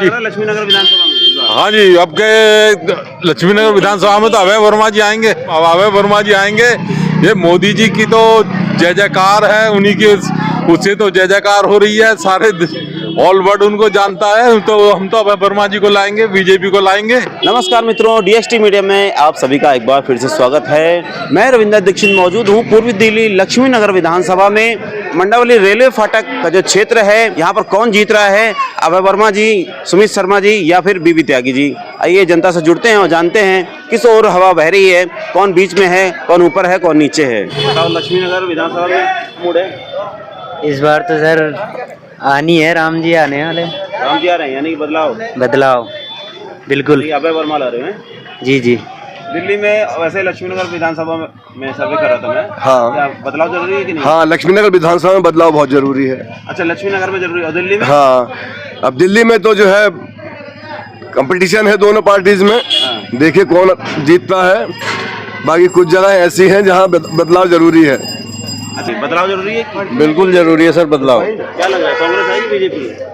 लक्ष्मीनगर विधानसभा में। हाँ जी, अब के लक्ष्मीनगर विधानसभा में तो अभय वर्मा जी आएंगे। अब अभय वर्मा जी आएंगे, ये मोदी जी की तो जय जयकार है, उन्हीं के उससे तो जय जयकार हो रही है, सारे ऑल वर्ल्ड उनको जानता है। तो हम तो अभय वर्मा जी को लाएंगे, बीजेपी को लाएंगे। नमस्कार मित्रों, डीएसटी मीडिया में आप सभी का एक बार फिर से स्वागत है। मैं रविंद्र दीक्षित मौजूद हूँ पूर्वी दिल्ली लक्ष्मीनगर विधानसभा में। मंडावली रेलवे फाटक का जो क्षेत्र है, यहाँ पर कौन जीत रहा है, अभय वर्मा जी, सुमित शर्मा जी या फिर बीबी त्यागी जी। आइए जनता से जुड़ते हैं और जानते हैं किस ओर हवा बह रही है, कौन बीच में है, कौन ऊपर है, कौन नीचे है। बताओ, लक्ष्मीनगर विधानसभा में मूड है इस बार तो सर आनी है, राम जी आने वाले। राम जी आ रहे हैं, यानी कि बदलाव बिल्कुल। अभय वर्मा ला रहे हैं जी जी। दिल्ली में। वैसे लक्ष्मीनगर विधानसभा में सर्वे कर रहा था मैं। हाँ। क्या बदलाव जरूरी है कि नहीं? हाँ, लक्ष्मीनगर विधानसभा में बदलाव बहुत जरूरी है। अच्छा, लक्ष्मीनगर में जरूरी है, और दिल्ली में? हाँ, अब दिल्ली में तो जो है कंपटीशन है दोनों पार्टीज में। हाँ। देखिए कौन जीतता है। बाकी कुछ जगह ऐसी हैं जहाँ बदलाव जरूरी है। अच्छा, बदलाव जरूरी है कि? बिल्कुल जरूरी है सर बदलाव। क्या लग रहा है, कांग्रेस आएगी बीजेपी?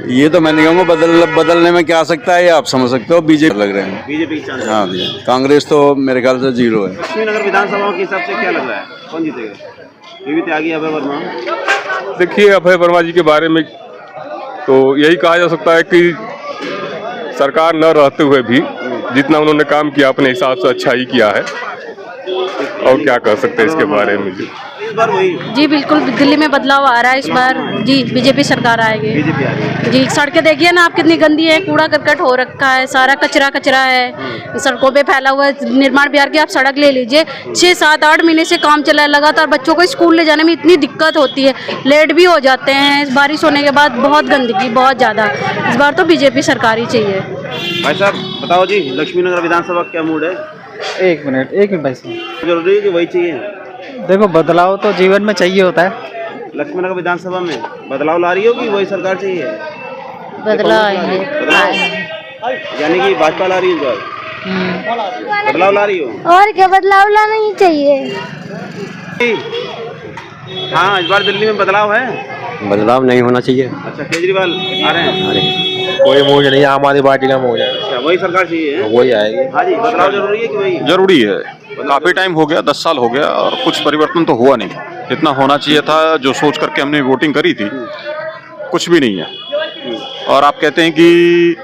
ये तो मैं नहीं कहूँगा बदलने में क्या आ सकता है, ये आप समझ सकते हो। बीजेपी लग रहे हैं। बीजेपी की चांस है। हाँ भैया, कांग्रेस तो मेरे ख्याल से जीरो है। लक्ष्मीनगर विधानसभा के हिसाब से क्या लग रहा है, कौन जीतेगा? बीबी त्यागी, अभय वर्मा? देखिए, अभय वर्मा जी के बारे में तो यही कहा जा सकता है कि सरकार न रहते हुए भी जितना उन्होंने काम किया अपने हिसाब से अच्छा ही किया है, और क्या कह सकते हैं इसके बारे में। इस बार वही जी बिल्कुल, दिल्ली में बदलाव आ रहा है इस बार। जी बीजेपी सरकार आएगी। बीजेपी आ रही है। जी, सड़कें देखिए ना आप कितनी गंदी है, कूड़ा करकट हो रखा है, सारा कचरा है सड़कों पे फैला हुआ है। निर्माण बिहार की आप सड़क ले लीजिए, 6, 7, 8 महीने से काम चला है लगातार। बच्चों को स्कूल ले जाने में इतनी दिक्कत होती है, लेट भी हो जाते हैं बारिश होने के बाद। बहुत गंदगी, बहुत ज़्यादा। इस बार तो बीजेपी सरकार ही चाहिए। भाई साहब बताओ जी, लक्ष्मीनगर विधानसभा क्या मूड है? एक मिनट भाई साहब, जरूरी है कि वही चाहिए? देखो बदलाव तो जीवन में चाहिए होता है। लक्ष्मीनगर विधानसभा में बदलाव ला रही हो कि वही सरकार चाहिए? बदलाव यानी कि भाजपा ला रही है इस बार? बदलाव ला रही हो? और क्या, बदलाव लाना ही चाहिए। हाँ, इस बार दिल्ली में बदलाव है। बदलाव नहीं होना चाहिए। अच्छा, केजरीवाल आ रहे हैं? कोई मौज नहीं, आम आदमी पार्टी का मौज है। अच्छा, वही सरकार चाहिए? वही आएगी। हाँ जी, बदलाव जरूरी है कि वही? जरूरी है, काफी टाइम हो गया, 10 साल हो गया और कुछ परिवर्तन तो हुआ नहीं। जितना होना चाहिए था, जो सोच करके हमने वोटिंग करी थी, कुछ भी नहीं है। और आप कहते हैं कि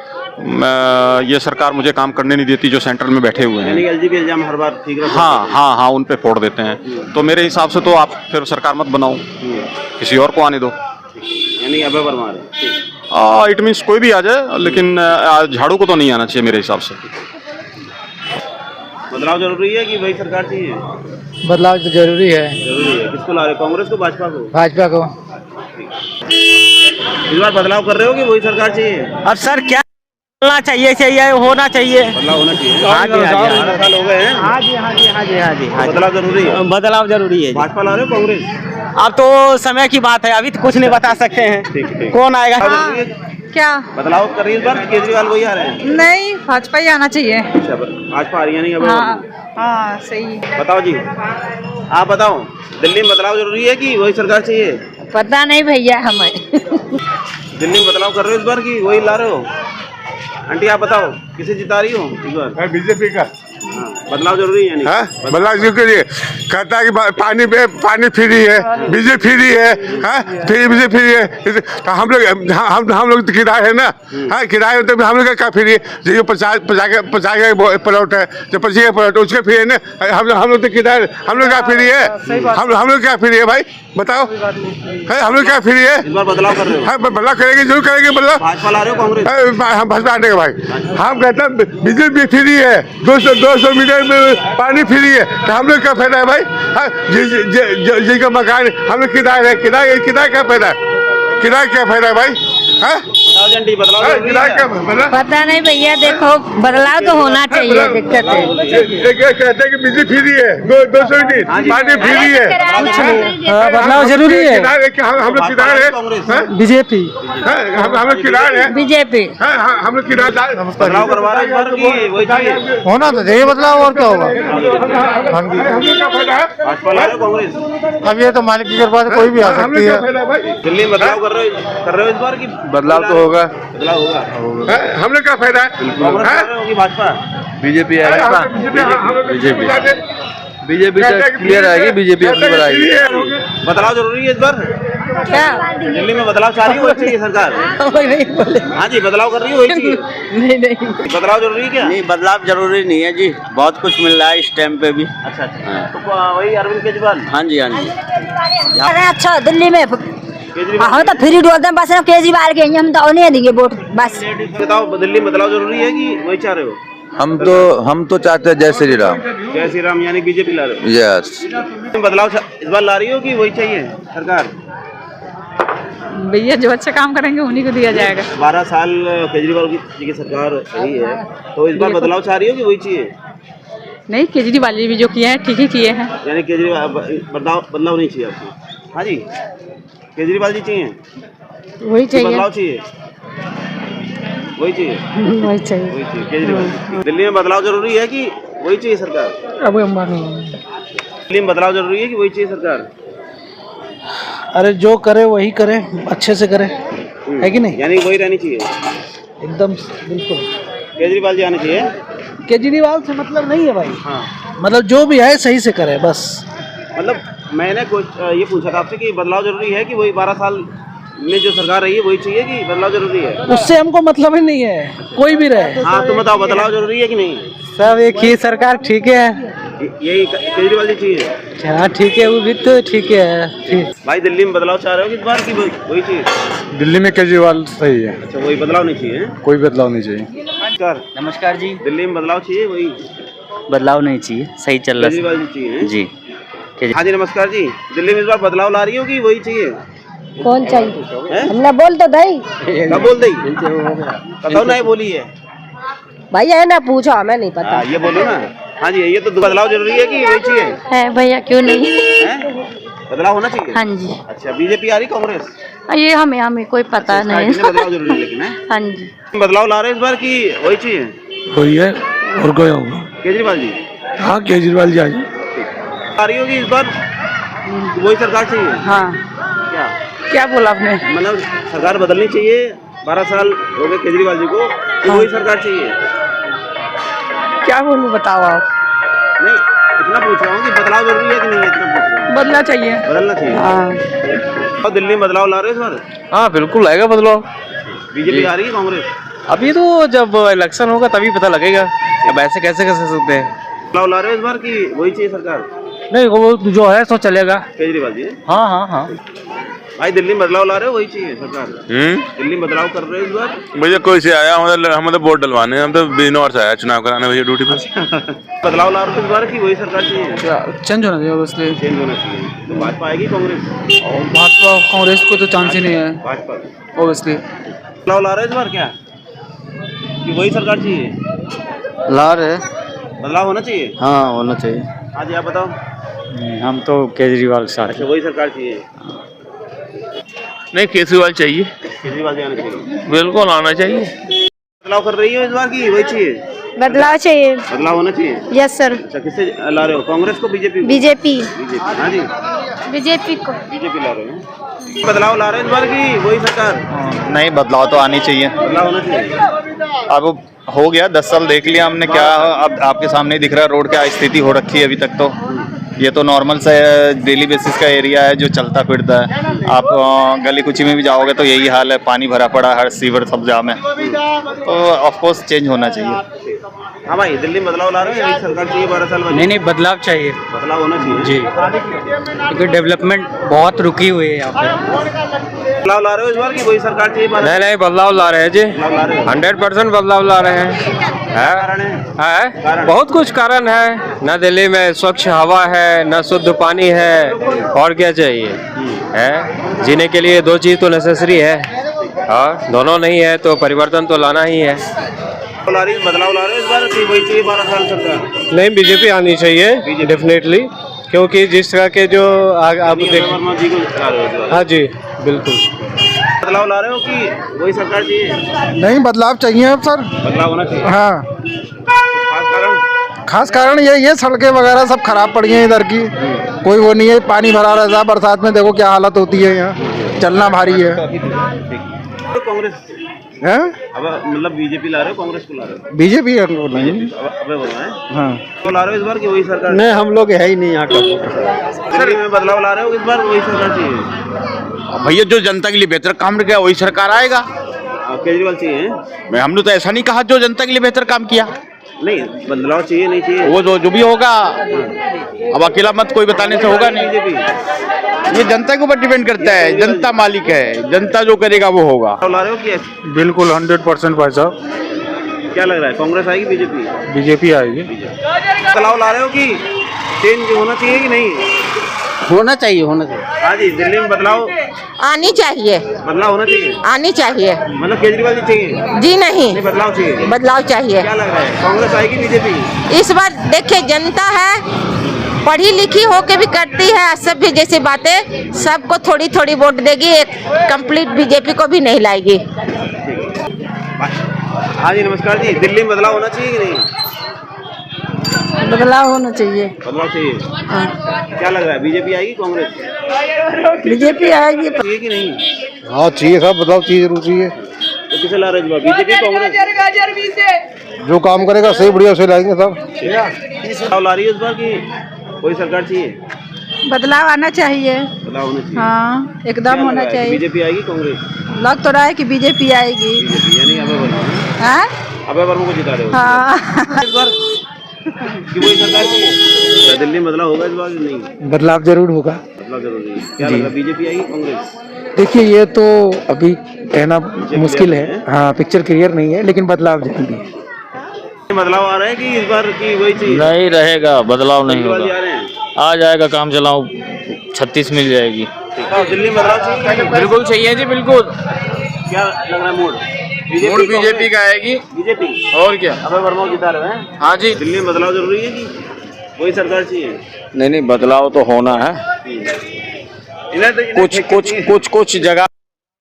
ये सरकार मुझे काम करने नहीं देती, जो सेंट्रल में बैठे हुए यानी हैं। एलजीबी इल्जाम हर बार ठीक रहता है? हाँ, उन पे फोड़ देते हैं। तो मेरे हिसाब से तो आप फिर सरकार मत बनाओ, किसी और को आने दो। यानी अभय वर्मा आ रहे हैं? इट मीन्स कोई भी आ जाए, लेकिन झाड़ू को तो नहीं आना चाहिए मेरे हिसाब से। बदलाव जरूरी है कि वही सरकार चाहिए? बदलाव तो जरूरी है। जरूरी है। किसको ला रहे हो, कांग्रेस को, भाजपा को? भाजपा को। इस बार बदलाव कर रहे हो कि वही सरकार चाहिए? अब सर क्या होना चाहिए, होना चाहिए। बदलाव होना चाहिए। हाँ जी, हाँ जी, 12 साल हो गए हैं। हाँ जी। बदलाव जरूरी है। बदलाव जरूरी है। भाजपा ला रहे हो, कांग्रेस? अब तो समय की बात है, अभी तो कुछ नहीं बता सकते हैं। ठीक। कौन आएगा? क्या बदलाव कर रही है इस बार, केजरीवाल वही आ रहे हैं? नहीं, भाजपा ही आना चाहिए। अच्छा, भाजपा आ रही है नहीं? अब हाँ सही। बताओ जी, आप बताओ, दिल्ली में बदलाव जरूरी है कि वही सरकार चाहिए? पता नहीं भैया हमें। दिल्ली में बदलाव कर रहे हो इस बार कि वही ला रहे हो? आंटी आप बताओ, किसे जिता रही हो इस बार? बीजेपी का। हाँ, बदलाव जरूरी है? नहीं, बदलाव क्यों लिए? कहता है कि पानी फ्री है, बिजली फ्री है, बिजली फ्री है। तो हम लोग तो किराए है ना। हाँ, किराए तो हम लोग का क्या फ्री है? जो 50 का प्लॉट है, जो 25 का प्लॉट, उसके फ्री है ना। हम लोग तो किराए, हम लोग क्या फ्री है? हम लोग क्या फ्री है भाई, बताओ? हम लोग क्या फ्री है? इस बार बदलाव कर रहे हो? हाँ, बदलाव करेंगे, जरूर करेंगे बदलाव। भाजपा ला रहे हो, कांग्रेस? हम भाजपा आने का भाई, हम कहते हैं बिजली भी फ्री है, 200 मीटर में पानी फ्री है। तो हम लोग क्या फायदा है भाई? जिनका मकान हम लोग किराए क्या फायदा है? किराए क्या फायदा है भाई? पता नहीं भैया, देखो बदलाव तो होना चाहिए। दिक्कत है, कहते हैं कि बिजली फ्री है, 200 यूनिट पानी फ्री है। बदलाव जरूरी है। हम लोग किराए हैं, बीजेपी। हम लोग किराए हैं, बीजेपी। हम लोग किराए। बदलाव करवा रहे हैं इस बार कि वही चाहिए? होना तो चाहिए बदलाव, और क्या होगा? भाजपा ला रहे हो, कांग्रेस? अब ये तो मालिक की कृपा से कोई भी आ सकती है। दिल्ली में बदलाव कर रहे हो इस बार की? बदलाव तो होगा, बदलाव होगा। हैं? हम लोग क्या फायदा है? कांग्रेस हैं? आ रहे होगी भाजपा। बीजेपी हम आएगा लोग बीजेपी बीजेपी क्लियर आएगी बीजेपी अपनी पर आएगी बदलाव जरूरी है इस बार। क्या दिल्ली में बदलाव चाह रही है, वही चाहिए सरकार। नहीं बोले हाँ जी, बदलाव कर रही है, वही चाहिए। नहीं बदलाव जरूरी है क्या? नहीं बदलाव जरूरी नहीं है जी, बहुत कुछ मिल रहा है इस टाइम पे भी। अच्छा अच्छा, तो वही अरविंद केजरीवाल। हाँ जी हाँ जी। अरे अच्छा दिल्ली में केजरीवाल हम तो फ्री डोलते हैं बस केजरीवाल के हम तो नहीं देंगे वोट बस। बताओ, दिल्ली में बदलाव जरूरी है कि वही चाह रहे हो? हम तो चाहते हैं जय श्री राम। जय श्री राम यानी बीजेपी ला रहे यस हो। बदलाव इस बार ला रही हो कि वही चाहिए सरकार? भैया जो अच्छा काम करेंगे उन्हीं को दिया जाएगा। 12 साल केजरीवाल जी की सरकार रही है, तो इस बार बदलाव चाह रही हो कि वही चाहिए? नहीं, केजरीवाल जी भी जो किए हैं ठीक ही किए हैं। यानी केजरीवाल बदलाव नहीं चाहिए आपको? हाँ जी, केजरीवाल जी चाहिए, वही बदलाव चाहिए, वही चाहिए, वही चाहिए। वही चाहिए केजरीवाल। दिल्ली में बदलाव जरूरी है कि वही चाहिए सरकार? अब दिल्ली में बदलाव जरूरी है कि वही चाहिए सरकार? अरे जो करे वही करे, अच्छे से करे, है कि नहीं? यानी वही रहनी चाहिए, एकदम बिल्कुल। केजरीवाल जी आने चाहिए। केजरीवाल से मतलब नहीं है भाई, हाँ, मतलब जो भी है सही से करे बस। मतलब मैंने कुछ ये पूछा था आपसे कि बदलाव जरूरी है कि वही 12 साल में जो सरकार रही है वही चाहिए कि बदलाव जरूरी है? उससे हमको मतलब ही नहीं है, कोई भी रहे। हाँ, तो बताओ बदलाव जरूरी है कि नहीं? सब एक ही सरकार ठीक है। यही केजरीवाल जी चाहिए। हाँ ठीक है, वो भी तो ठीक है। भाई दिल्ली में बदलाव चाह रहे हो इस बार की वही चाहिए? दिल्ली में केजरीवाल सही है, अच्छा, वही बदलाव नहीं चाहिए? कोई बदलाव नहीं चाहिए। नमस्कार। नमस्कार जी। दिल्ली में बदलाव चाहिए, वही बदलाव नहीं चाहिए, सही चल रहा केजरीवाल जी चाहिए हैं? जी। हाँ जी नमस्कार जी, दिल्ली में इस बार बदलाव ला रही हो कि वही चाहिए? कौन चाहिए हैं? हमने बोल तो दई कब बोल दी? बताओ ना, ये बोली है भैया है ना पूछो हमें नहीं पता। ये बोलो ना। हाँ जी, ये तो बदलाव जरूरी है कि वही चाहिए? है भैया, क्यों नहीं? हैं? बदलाव होना चाहिए। हाँ जी। अच्छा, बीजेपी आ रही कांग्रेस? ये हमें कोई पता नहीं। बदलाव जरूरी है लेकिन है? हाँ जी। बदलाव ला रहे हैं इस बार की वही चाहिए? वही है और कोई होगा। केजरीवाल जी हाँ केजरीवाल जी आज आ रही होगी इस बार, वही सरकार चाहिए? हाँ, क्या क्या बोला आपने? मतलब सरकार बदलनी चाहिए? 12 साल हो गए केजरीवाल जी को, तो वही सरकार चाहिए? क्या बोलूं बताओ आप। नहीं, इतना पूछ रहा हूँ कि बदलाव जरूरी है कि नहीं, इतना पूछ रहा हूँ। बदलना चाहिए। बदलना चाहिए। हाँ और दिल्ली में बदलाव ला रहे हो इस बार? हाँ बिल्कुल आएगा बदलाव। बीजेपी आ रही है कांग्रेस? अभी तो जब इलेक्शन होगा तभी पता लगेगा, अब ऐसे कैसे कर सकते हैं। बदलाव ला रहे हो इस बार की वही चाहिए सरकार? नहीं, वो जो है सो चलेगा। केजरीवाल जी? हाँ हाँ हाँ। भाई दिल्ली में बदलाव ला रहे हो वही चाहिए सरकार? दिल्ली में बदलाव कर रहे हो इस बार? भैया कोई से आया, हम तो वोट डलवाने, हम तो बिजनौर से आया चुनाव कराने भैया ड्यूटी पर। बदलाव ला रहे हो इस बार की वही सरकार चाहिए? चेंज होना चाहिए ऑब्वियसली। चेंज होना चाहिए। तो भाजपा आएगी कांग्रेस? भाजपा कांग्रेस को तो चांस ही नहीं है भाजपा ऑब्वियसली। बदलाव ला रहे हो इस बार क्या कि वही सरकार चाहिए? ला रहे। बदलाव होना चाहिए। हाँ होना चाहिए। हाँ जी, आप बताओ। हम तो केजरीवाल साथ। अच्छा, वही सरकार चाहिए? नहीं केजरीवाल चाहिए, केजरीवाल जी आना चाहिए। बिल्कुल आना चाहिए। बदलाव कर रही हो इस बार की वही चाहिए? बदलाव चाहिए। बदलाव होना चाहिए। Yes sir. अच्छा, किससे ला रहे हो, कांग्रेस को बीजेपी को? BJP BJP. हाँ जी, बीजेपी को। बीजेपी ला रहे हो। बदलाव ला रहे हैं इस बार की वही सरकार? नहीं बदलाव तो आनी चाहिए। बदलाव होना चाहिए। अब हो गया 10 साल देख लिया हमने, क्या अब आपके सामने ही दिख रहा है रोड क्या स्थिति हो रखी है अभी तक। तो ये तो नॉर्मल सा डेली बेसिस का एरिया है जो चलता फिरता है। आप गली कुची में भी जाओगे तो यही हाल है, पानी भरा पड़ा, हर सीवर सब जाम है। तो ऑफ कोर्स चेंज होना चाहिए। हाँ भाई, दिल्ली में बदलाव ला रहे हैं, यही सरकार चाहिए 12 साल बाद? नहीं बदलाव चाहिए। बदलाव होना चाहिए जी, क्योंकि डेवलपमेंट बहुत रुकी हुई है यहाँ पे। बदलाव ला रहे हो इस बार की वही सरकार चाहिए? नहीं बदलाव ला रहे हैं जी, बदलाव ला रहे हो। 100% बदलाव ला रहे हैं। कारण है? है बहुत कुछ कारण है, न दिल्ली में स्वच्छ हवा है, न शुद्ध पानी है, और क्या चाहिए है। जीने के लिए 2 चीज़ तो नेसेसरी है, हाँ दोनों नहीं है तो परिवर्तन तो लाना ही है। बदलाव ला रहे हो इस बार की वही चाहिए 12 साल सरकार? नहीं बीजेपी आनी चाहिए डेफिनेटली, क्योंकि जिस तरह के जो आप देख। वर्मा जी को ला रहे हो इस बार? हाँ जी बिल्कुल। बदलाव ला रहे हो कि वही सरकार चाहिए? नहीं बदलाव चाहिए अब सर। बदलाव होना चाहिए। हाँ, खास कारण? खास कारण ये सड़कें वगैरह सब खराब पड़ी हैं इधर की, कोई वो नहीं है, पानी भरा रहता है, बरसात में देखो क्या हालत होती है यहाँ, चलना भारी है। तो कांग्रेस हैं अब मतलब बीजेपी ला रहे हो, कांग्रेस को ला रहे हो? बीजेपी अबे वर्मा है हाँ तो ला रहे हो इस बार की वही सरकार? नहीं, हम लोग है ही नहीं यहाँ का। दिल्ली में बदलाव ला रहे हो इस बार, वही सरकार चाहिए? भैया जो जनता के लिए बेहतर काम किया वही सरकार आएगा। केजरीवाल चाहिए? मैं हमने तो ऐसा नहीं कहा जो जनता के लिए बेहतर काम किया। नहीं, बदलाव चाहिए नहीं चाहिए? वो जो भी होगा, अब अकेला मत कोई बताने से होगा नहीं। बीजेपी ये जनता के ऊपर डिपेंड करता है, जनता मालिक है, जनता जो करेगा वो होगा। ला रहे हो कि बिल्कुल 100% भाई साहब, क्या लग रहा है, कांग्रेस आएगी बीजेपी? बीजेपी आएगी। बदलाव ला रहे हो कि चेंज होना चाहिए कि नहीं? होना चाहिए, होना चाहिए। हाँ जी, दिल्ली में बदलाव आनी चाहिए, बदलाव होना चाहिए। आनी चाहिए। मतलब केजरीवाल जी चाहिए? जी नहीं, बदलाव चाहिए। बदलाव चाहिए। क्या लग रहा है, कांग्रेस आएगी बीजेपी? इस बार देखिए, जनता है, पढ़ी लिखी होके भी करती है सब भी जैसी बातें, सबको थोड़ी थोड़ी वोट देगी, एक कंप्लीट बीजेपी को भी नहीं लाएगी। हाँ जी नमस्कार जी, दिल्ली में बदलाव होना चाहिए कि नहीं? बदलाव होना चाहिए। बदलाव चाहिए। क्या लग रहा है, बीजेपी आएगी कांग्रेस? बीजेपी आएगी। चाहिए कि नहीं? हाँ चाहिए साहब, बदलाव चाहिए, जरूर चाहिए। तो किसे ला रहे हैं बीजेपी कांग्रेस? जो काम करेगा सही बढ़िया से लाएंगे साहब। बदलाव ला रही है इस बार की कोई सरकार चाहिए? बदलाव आना चाहिए। बदलाव होना चाहिए। हाँ, एकदम होना चाहिए। बीजेपी आएगी कांग्रेस? लग तो रहा है कि बीजेपी आएगी। बीजेपी यानी अभय वर्मा? हाँ? अभय वर्मा को जिता रहे हो हाँ। इस बार कि वही सरकार चाहिए? दिल्ली में बदलाव होगा इस बार कि नहीं? बदलाव जरूर होगा। बदलाव जरूरी है। क्या लग रहा है, बीजेपी आएगी कांग्रेस? देखिए ये तो अभी कहना मुश्किल है, हाँ पिक्चर क्लियर नहीं है, लेकिन बदलाव जरूरी है। बदलाव आ रहा है कि इस बार की वही चाहिए? नहीं रहेगा, बदलाव नहीं केजरीवाल जी होगा। आ रहे हैं? आ जाएगा, काम चलाओ 36 मिल जाएगी। दिल्ली में बदलाव चाहिए? बिल्कुल चाहिए जी, बिल्कुल। क्या लग रहा है मूड? बीजेपी का आएगी। बीजेपी और क्या? अभय वर्मा को जिता रहे हैं? हाँ जी। दिल्ली में बदलाव जरूरी है कि वही सरकार चाहिए? नहीं बदलाव तो होना है। कुछ जगह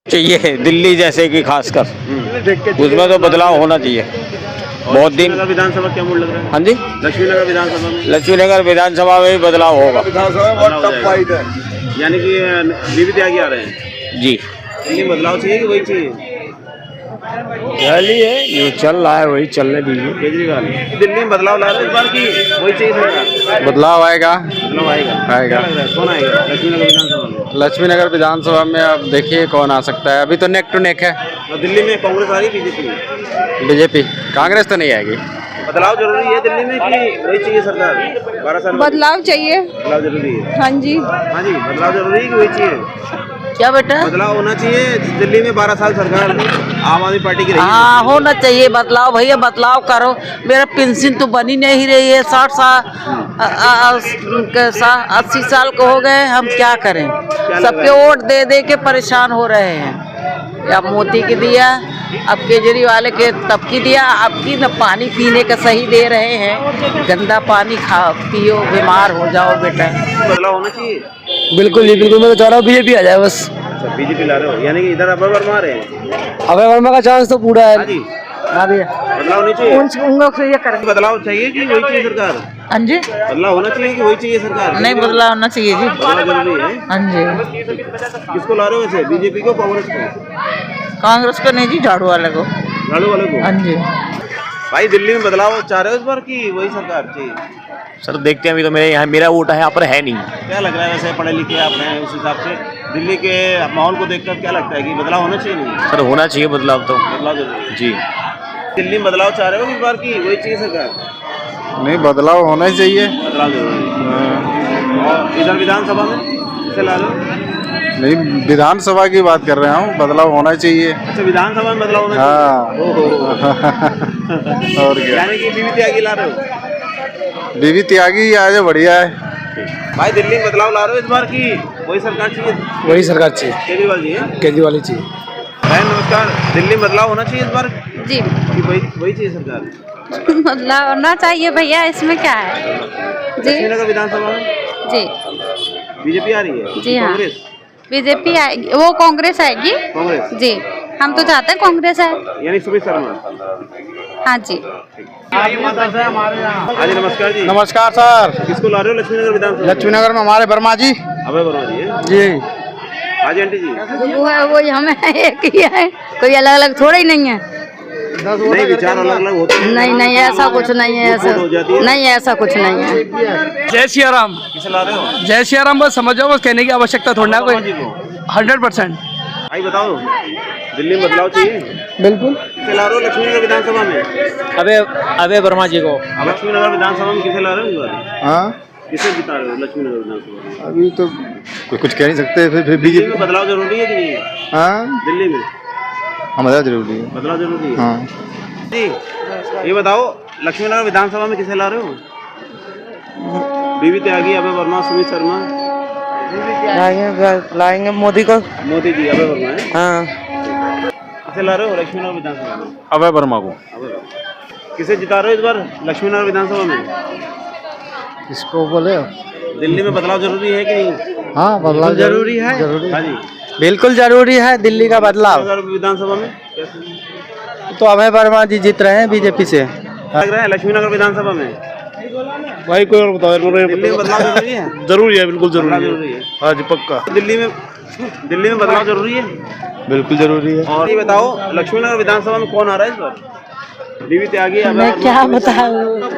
चाहिए, दिल्ली जैसे कि खासकर उसमें तो बदलाव होना चाहिए। बहुत दिन लक्ष्मीनगर विधानसभा क्या मूड लग रहा है? हाँ जी, लक्ष्मीनगर विधानसभा में? लक्ष्मीनगर विधानसभा में भी बदलाव होगा। यानी कि बीबी त्यागी आ रहे हैं? जी, दिल्ली में बदलाव चाहिए कि वही चाहिए? चलिए जो चल रहा है वही चलने दीजिए। केजरीवाल दिल्ली में बदलाव ला रहे हैं इस बार की वही चाहिए सरकार? बदलाव आएगा। बदलाव आएगा। आएगा। क्या लग रहा है, कौन आएगा लक्ष्मीनगर विधानसभा में? लक्ष्मीनगर विधानसभा में अब देखिए कौन आ सकता है, अभी तो नेक टू नेक है। और दिल्ली में कांग्रेस आ रही बीजेपी? बीजेपी, कांग्रेस तो नहीं आएगी। बदलाव जरूरी है दिल्ली में कि वही चाहिए सरकार? 12 साल बाद बदलाव चाहिए। बदलाव जरूरी है? हाँ जी। हाँ जी, बदलाव जरूरी है कि वही चाहिए? क्या बेटा? बदलाव होना चाहिए दिल्ली में। 12 साल सरकार आम आदमी पार्टी की रही है। हाँ, होना चाहिए बदलाव भैया, बदलाव करो। मेरा पेंशन तो बनी नहीं रही है, 80 साल को हो गए, हम क्या करें? सबके वोट दे दे के परेशान हो रहे हैं। अब मोदी के दिया, अब केजरीवाल के तब की दिया, अब की न पानी पीने का सही दे रहे हैं। गंदा पानी पियो, बीमार हो जाओ बेटा। बदलाव होना चाहिए? बिल्कुल जी बिल्कुल, मैं तो चाह रहा हूँ बीजेपी आ जाए बस। अच्छा, बीजेपी ला रहे हो, यानी कि इधर अभय वर्मा आ रहे हैं? अभय वर्मा का चांस तो पूरा है। हाँ जी, हाँ भैया, बदलाव नहीं चाहिए? बदलाव चाहिए कि वही चाहिए सरकार? हाँ जी, बदलाव होना चाहिए कि वही चाहिए सरकार? नहीं बदलाव होना चाहिए जी। बदलाव जरूरी है? हाँ जी। किसको ला रहे हो वैसे, बीजेपी को कांग्रेस को? कांग्रेस को नहीं जी, झाड़ू वाले को। झाड़ू वाले को? हाँ जी। भाई दिल्ली में बदलाव चाह रहे हो इस बार की वही सरकार चाहिए? सर देखते हैं, अभी तो मेरा वोट है यहाँ पर है नहीं। क्या लग रहा है वैसे, पढ़े लिखे आप हैं, उस हिसाब से दिल्ली के माहौल को देखकर क्या लगता है कि बदलाव होना चाहिए? नहीं सर होना चाहिए बदलाव तो। बदलाव जरूरी जी, दिल्ली में बदलाव चाह रहे हो इस बार की वही चाहिए सरकार? नहीं बदलाव होना ही चाहिए। बदलाव जरूरी है। और इधर विधानसभा में किसे ला रहे हो? नहीं विधानसभा की बात कर रहा हूँ, बदलाव होना चाहिए। अच्छा, विधानसभा में बदलाव होना हाँ। चाहिए। और क्या, यानी कि बीबी त्यागी ला रहे हो? बीबी त्यागी आ जाए बढ़िया है। भाई दिल्ली में बदलाव ला रहे हो इस बार की वही सरकार चाहिए? वही सरकार चाहिए, केजरीवाल जी है? केजरीवाल ही चाहिए। बहन नमस्कार, दिल्ली में बदलाव होना चाहिए इस बार जी, कि वही चाहिए सरकार? बदलाव होना चाहिए भैया, इसमें क्या है जी? लक्ष्मीनगर विधानसभा में जी, बीजेपी आ रही है? जी हाँ। कांग्रेस? बीजेपी आएगी, वो कांग्रेस आएगी कांग्रेस? जी। हम तो चाहते हैं कांग्रेस आए। यानी सुमित शर्मा? हाँ जी। हाँ जी नमस्कार जी। नमस्कार सर। किसको ला रहे हो लक्ष्मीनगर विधानसभा? लक्ष्मीनगर में हमारे वर्मा जी। अभय वर्मा जी है? जी। हाँ जी आंटी जी, वो है वही हमें एक ही है, कोई अलग अलग थोड़ा ही नहीं है। नहीं विचार अलग अलग होते हैं। नहीं नहीं ऐसा कुछ नहीं है, ऐसा नहीं, ऐसा कुछ नहीं है। जय सिया राम। किसे ला रहे हो? जय सिया राम बस समझ जाओ, बस कहने की आवश्यकता थोड़ी ना कोई। वर्मा जी को 100%। भाई बताओ, दिल्ली में बदलाव चाहिए? बिल्कुल। किसे ला रहे हो लक्ष्मीनगर विधानसभा में? अभय वर्मा जी को। लक्ष्मीनगर विधानसभा में किसे ला रहे हो इस बार? हाँ किसे जिता रहे हो लक्ष्मीनगर विधानसभा में? अभी तो कुछ कह नहीं सकते, फिर दिल्ली में बदलाव जरूरी है कि नहीं? हाँ दिल्ली में हमारा जरूरी है। बदलाव जरूरी है। हाँ जी ये बताओ, लक्ष्मीनगर विधानसभा में किसे ला रहे हो? बीबी त्यागी, अभय वर्मा, सुमित शर्मा। लाएंगे मोदी को। मोदी जी, अभय वर्मा है। हाँ किसे ला रहे हो लक्ष्मीनगर विधानसभा में? अभय वर्मा को। अभय वर्मा। किसे जिता रहे हो इस बार लक्ष्मीनगर विधानसभा में? किसको बोले? दिल्ली में बदलाव जरूरी है कि नहीं? हाँ बदलाव जरूरी है। हाँ जी, बिल्कुल जरूरी है दिल्ली का बदलाव। लक्ष्मीनगर विधानसभा में तो अभय वर्मा जी जीत रहे हैं बीजेपी से। लग रहा है लक्ष्मीनगर विधानसभा में भाई कोई और बताओ। दिल्ली में बदलाव जरूरी है? जरूरी है, बिल्कुल बदलाव जरूरी है। हाँ जी पक्का। दिल्ली में बदलाव जरूरी है। बिल्कुल जरूरी है। और ये बताओ, लक्ष्मीनगर विधानसभा में कौन आ रहा है इस बार? बीबी त्यागी, मैं क्या बताऊँ,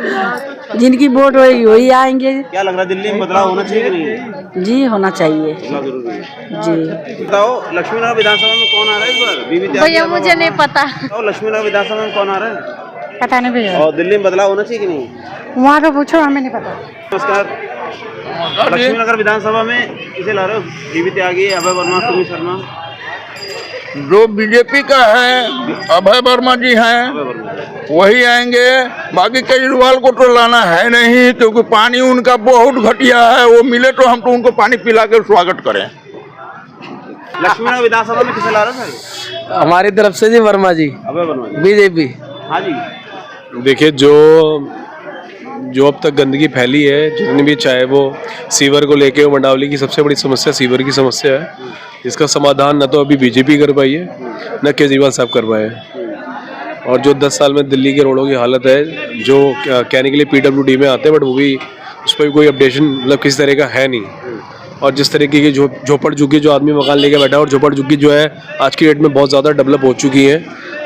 जिनकी वोट होगी वही आएंगे। क्या लग रहा है दिल्ली में बदलाव होना चाहिए कि नहीं? जी होना चाहिए बदलाव जरूरी है। जी। बताओ लक्ष्मीनगर विधानसभा में कौन आ रहा है इस बार? बीबी त्यागी। भैया मुझे नहीं पता। बताओ लक्ष्मीनगर विधानसभा में कौन आ रहा है? पता नहीं भैया, और दिल्ली में बदलाव होना चाहिए कि नहीं? वहाँ का पूछो, हमें नहीं पता। नमस्कार, लक्ष्मीनगर विधानसभा में किसे ला रहे हो? बीबी त्यागी, अभय वर्मा, सुमित शर्मा। जो बीजेपी का है अभय वर्मा जी हैं, वही आएंगे। बाकी केजरीवाल को तो लाना है नहीं, क्योंकि पानी उनका बहुत घटिया है। वो मिले तो हम तो उनको पानी पिला कर स्वागत करें। लक्ष्मीनगर विधानसभा में किसे ला रहे हो? हमारी तरफ से जी वर्मा जी, अभय वर्मा जी। बीजेपी। हाँ जी, देखिए, जो अब तक गंदगी फैली है, जितनी भी, चाहे वो सीवर को लेके हो, मंडावली की सबसे बड़ी समस्या सीवर की समस्या है। इसका समाधान न तो अभी बीजेपी कर पाई है, न केजरीवाल साहब कर पाए हैं। और जो 10 साल में दिल्ली के रोडों की हालत है, जो कहने के लिए PWD में आते हैं, बट वो भी उस पर कोई अपडेशन मतलब किसी तरह का है नहीं। और जिस तरीके की झोपड़ झुग्गी जो आदमी मकान लेके बैठा है, और झोपड़ झुग्गी जो है आज की डेट में बहुत ज़्यादा डेवलप हो चुकी है,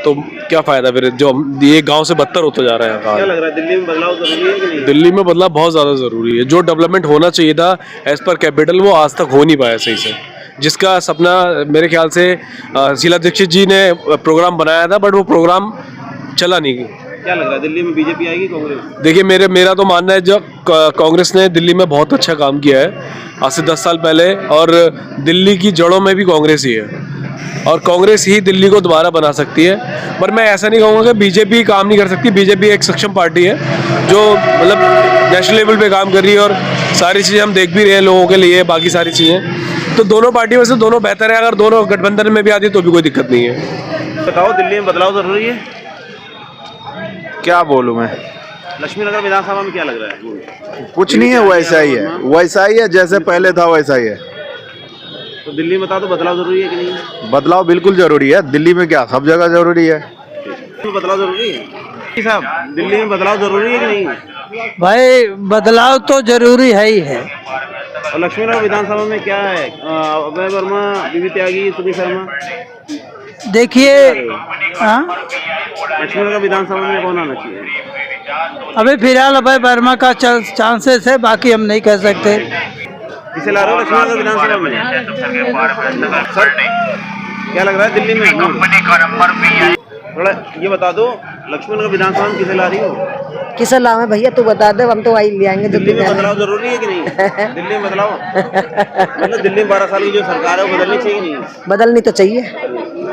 तो क्या फ़ायदा फिर, जो ये गांव से बदतर होता जा रहा है। क्या लग रहा है दिल्ली में बदलाव जरूरी है कि नहीं? दिल्ली में बदलाव बहुत ज़्यादा ज़रूरी है। जो डेवलपमेंट होना चाहिए था एज पर कैपिटल, वो आज तक हो नहीं पाया सही से। जिसका सपना मेरे ख्याल से शीला दीक्षित जी ने प्रोग्राम बनाया था, बट वो प्रोग्राम चला नहीं। क्या लग रहा है दिल्ली में बीजेपी आएगी कांग्रेस? देखिए, मेरा तो मानना है, जब कांग्रेस ने दिल्ली में बहुत अच्छा काम किया है आज से 10 साल पहले, और दिल्ली की जड़ों में भी कांग्रेस ही है, और कांग्रेस ही दिल्ली को दोबारा बना सकती है। पर मैं ऐसा नहीं कहूँगा कि बीजेपी काम नहीं कर सकती। बीजेपी एक सक्षम पार्टी है जो मतलब नेशनल लेवल पे काम कर रही है, और सारी चीज़ें हम देख भी रहे हैं लोगों के लिए, बाकी सारी चीज़ें। तो दोनों पार्टी में से दोनों बेहतर है। अगर दोनों गठबंधन में भी आती तो भी कोई दिक्कत नहीं है। बताओ दिल्ली में बदलाव जरूरी है? क्या बोलूं मैं? लक्ष्मीनगर विधानसभा में क्या लग रहा है? कुछ नहीं है, वैसा ही है जैसे पहले था वैसा ही है। तो दिल्ली में बता दो, बदलाव जरूरी है कि नहीं? बदलाव बिल्कुल जरूरी है। दिल्ली में क्या, सब जगह जरूरी है। बदलाव जरूरी है साहब? दिल्ली में बदलाव जरूरी है कि नहीं? भाई बदलाव तो जरूरी है ही है। और लक्ष्मीनगर विधानसभा में क्या है? अभय वर्मा, बीबी त्यागी, सुमित शर्मा। देखिए, लक्ष्मीनगर विधानसभा में कौन आना चाहिए? अभी फिलहाल अभय वर्मा का चांसेस है, बाकी हम नहीं कह सकते। किसे ला रहे हो लक्ष्मीनगर विधानसभा में? सर क्या लग रहा है दिल्ली में? थोड़ा ये बता दो, लक्ष्मीनगर विधानसभा में किसे ला रही हो? किसे लावे भैया, तू बता दे, हम तो वही ले आएंगे। दिल्ली में बदलाव जरूरी है कि नहीं? दिल्ली में बदलाव मतलब दिल्ली में 12 साल की जो सरकार है वो बदलनी चाहिए कि नहीं? बदलनी तो चाहिए।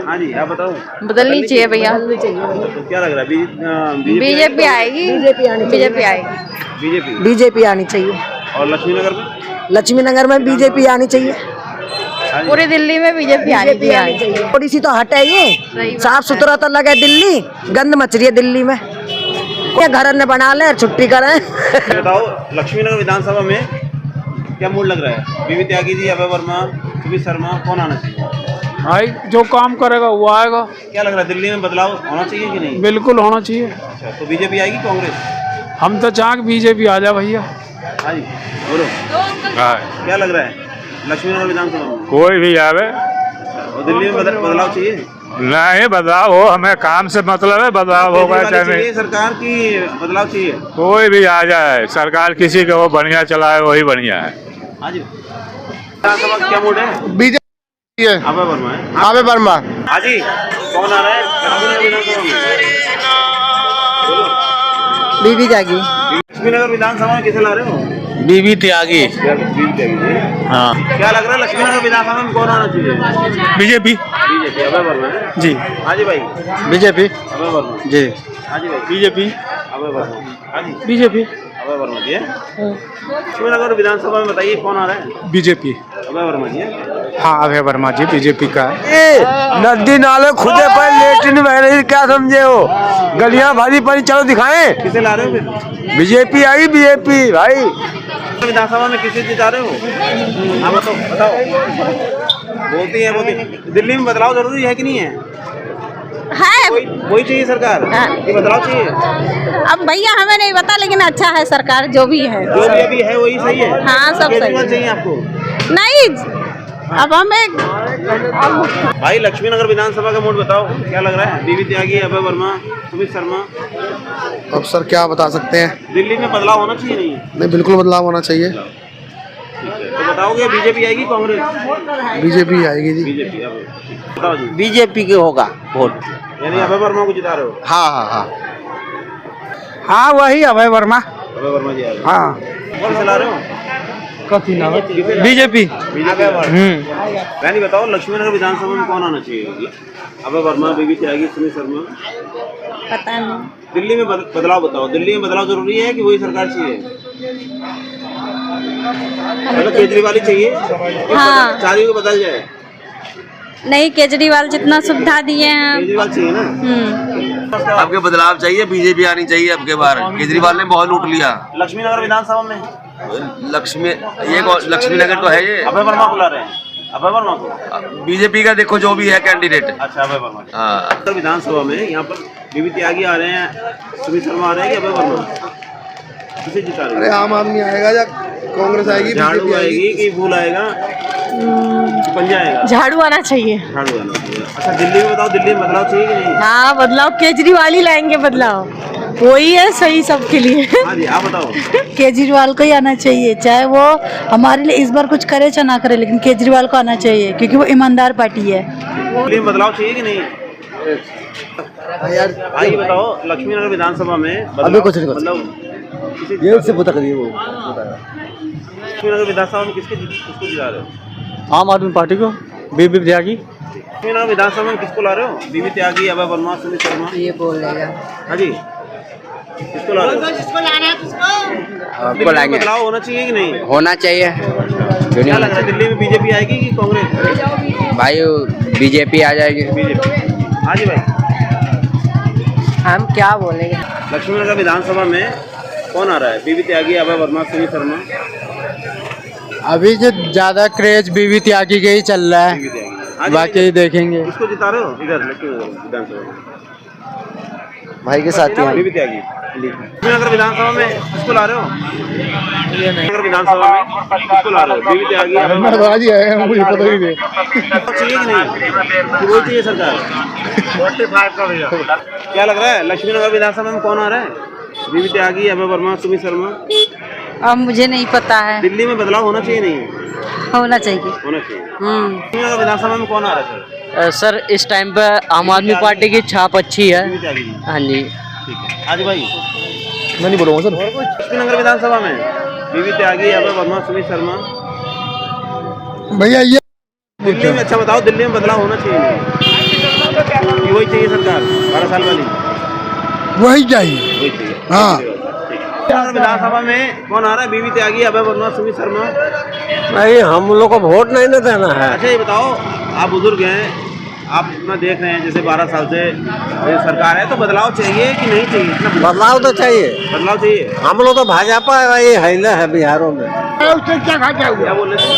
हाँ जी, आप बताओ। बदलनी चाहिए भैया। तो क्या लग रहा है बीजेपी आएगी। बीजेपी आनी चाहिए। और लक्ष्मीनगर में? लक्ष्मीनगर में बीजेपी आनी चाहिए। पूरी दिल्ली में बीजेपी आनी चाहिए। थोड़ी सी तो हट है, ये साफ सुथरा तो लगे। दिल्ली गंद मच रही है दिल्ली में। ये घर ने बना ले, छुट्टी करें। बताओ लक्ष्मीनगर विधानसभा में क्या मूड लग रहा है? बीबी त्यागी जी, अभय वर्मा, सुमित शर्मा, कौन आना चाहिए? भाई जो काम करेगा वो आएगा। क्या लग रहा है दिल्ली में बदलाव होना चाहिए कि नहीं? बिल्कुल होना चाहिए। अच्छा, तो बीजेपी आएगी कांग्रेस? हम तो चाह बीजेपी आ जा भैया। हाँ जी बोलो, क्या लग रहा है लक्ष्मीनगर विधानसभा में? कोई भी आवे और दिल्ली में बदलाव चाहिए? नहीं बदलाव हो, हमें काम से मतलब है, बदलाव होगा चाहे चाहिए सरकार की बदलाव चाहिए? कोई भी आ जाए, सरकार किसी का वो बढ़िया चलाए वही बढ़िया है। हाँ जी, विधानसभा का क्या मूड है? बीजेपी है, अभय वर्मा है। अभय वर्मा। हाँ जी, कौन आ रहा है विधानसभा में? बीबी जागी। लक्ष्मीनगर विधानसभा में किसे ला रहे हो? बीबी त्यागी। हाँ, क्या लग रहा है लक्ष्मीनगर विधानसभा में कौन आना चाहिए? बीजेपी। बीजेपी, अभय वर्मा है जी। हाँ जी भाई, बीजेपी। अभय वर्मा जी। हाँ जी भाई, बीजेपी। अभय वर्मा। हाँ जी, बीजेपी। अभय वर्मा जी है। लक्ष्मीनगर विधानसभा में बताइए कौन आ रहा है? बीजेपी। अभय वर्मा जी है। हाँ, अभय वर्मा जी बीजेपी का। नदी नाले खुदे पर लेटरिन बह रही, क्या समझे हो? गलियां भारी पड़ी, चलो दिखाएं। किसे ला रहे हो फिर? बीजेपी आई, बीजेपी भाई। विधानसभा में किसे जिता रहे हो? हाँ बताओ। बोलती है। दिल्ली में बदलाव जरूरी है कि नहीं है? वही चाहिए सरकार कि बदलाव चाहिए? अब भैया हमें नहीं पता, लेकिन अच्छा है सरकार जो भी है। जो भी अभी है वही सही है? हाँ, सब सही है। चाहिए आपको? नहीं, अब हमें भाई लक्ष्मीनगर विधानसभा का मूड बताओ, क्या लग रहा है? बीबी त्यागी, अभय वर्मा, सुमित शर्मा। अब सर क्या बता सकते हैं? दिल्ली में बदलाव होना चाहिए नहीं? नहीं, बिल्कुल बदलाव होना चाहिए। तो बताओगे बीजेपी आएगी कांग्रेस? बीजेपी आएगी जी। बीजेपी। बताओ जी। बीजेपी के होगा वोट। यानी अभय वर्मा को जिता रहे हो? हाँ, वही अभय वर्मा। अभय वर्मा जी आ रहे हो? हाँ। कौन चला रहे हो? बीजेपी। यानी बताओ लक्ष्मीनगर विधानसभा में कौन आना चाहिए? अभय वर्मा, बीबी त्यागी, सुमित शर्मा? पता नहीं। दिल्ली में बदलाव बताओ, दिल्ली में बदलाव जरूरी है कि वही सरकार चाहिए? मतलब केजरीवाल ही चाहिए? हाँ। चारों को बदल जाए? नहीं, केजरीवाल जितना सुविधा दिए हैं। केजरीवाल चाहिए ना? आपके बदलाव चाहिए, बीजेपी आनी चाहिए अब के बार। केजरीवाल ने बहुत लूट लिया। लक्ष्मीनगर विधानसभा में लक्ष्मीनगर तो है ये। अभय वर्मा को ला रहे हैं? अभय वर्मा को? बीजेपी का देखो जो भी है कैंडिडेट। अच्छा, अभय वर्मा। हाँ। उत्तर विधानसभा में यहाँ पर बीबी त्यागी आ रहे हैं, सुमित शर्मा आ रहे हैं कि अभय वर्मा? किसे जिता रहे हैं? आम आदमी आएगा या कांग्रेस आएगी? झाड़ू आएगी कि फूल आएगा? पंजा आएगा? झाड़ू आना चाहिए। झाड़ू आना चाहिए। अच्छा, दिल्ली में बताओ, दिल्ली में बदलाव चाहिए कि नहीं? हाँ, बदलाव केजरीवाल ही लाएंगे, बदलाव वही है सही सबके लिए। हाँ जी, आप बताओ। केजरीवाल को ही आना चाहिए, चाहे वो हमारे लिए इस बार कुछ करे चाहे ना करे, लेकिन केजरीवाल को आना चाहिए क्योंकि वो ईमानदार पार्टी है। दिल्ली में बदलाव चाहिए कि नहीं? आइए बताओ, लक्ष्मीनगर विधानसभा में अभी कुछ नहीं, मतलब ये से पता करिए वो। लक्ष्मीनगर विधानसभा में किसको जिता रहे हो? आम आदमी पार्टी को, बीबी त्यागी। लक्ष्मीनगर विधानसभा में किसको ला रहे हो? बीबी त्यागी, अभय वर्मा, सुमित शर्मा? ये बोल देगा। हाँ जी, किसको ला रहे हो? दिल्ली में बदलाव होना चाहिए कि नहीं? होना चाहिए। क्या लग रहा है, दिल्ली में बीजेपी आएगी कि कांग्रेस? भाई बीजेपी आ जाएगी। बीजेपी। हाँ जी भाई, हम क्या बोलेंगे? लक्ष्मीनगर विधानसभा में कौन आ रहा है? बीबी त्यागी, अभय वर्मा, सुमित शर्मा? अभी जो ज्यादा क्रेज बीबी त्यागी के ही चल रहा बीबी है, त्यागी। हाँ जी, बाकी देखेंगे। किसको जिता रहे हो इधर लक्ष्मीनगर विधानसभा में? भाई के साथ ही बीबी त्यागी। लक्ष्मीनगर विधानसभा में किसको ला रहे हो? लक्ष्मीनगर विधानसभा में किसको ला रहे हो? बीबी त्यागी, अभय वर्मा? मुझे पता ही नहीं। चाहिए कि नहीं? कि वो चाहिए सरकार? क्या लग रहा है लक्ष्मीनगर विधानसभा में कौन आ रहा है? बीबी त्यागी, अभय वर्मा, सुमित शर्मा? अब मुझे नहीं पता है। दिल्ली में बदलाव होना चाहिए नहीं? होना चाहिए। होना चाहिए। लक्ष्मीनगर विधानसभा में कौन आ रहा है सर? सर इस टाइम पे आम आदमी पार्टी की छाप अच्छी है। बीबी त्यागी जी। हाँ जी। ठीक है, आज भाई मैं नहीं बोलूँगा सर। लक्ष्मीनगर विधानसभा में बीबी त्यागी, अभय वर्मा, सुमित शर्मा? भैया ये दिल्ली में, अच्छा बताओ, दिल्ली में बदलाव होना चाहिए नहीं? कि वही चाहिए सरकार 12 साल वाली? वही चाहिए। वही चाहिए। हाँ। विधानसभा में कौन आ रहा है? बीबी त्यागी, अभय वर्मा, सुमित शर्मा? नहीं, हम लोग को वोट नहीं ना देना है। अच्छा ये बताओ, आप बुजुर्ग हैं, आप इतना देख रहे हैं, जैसे 12 साल से ये सरकार है, तो बदलाव चाहिए कि नहीं चाहिए? बदलाव तो चाहिए। बदलाव चाहिए। हम लोग तो भाजपा ये है ना है बिहारों में। क्या बोल रहे थे?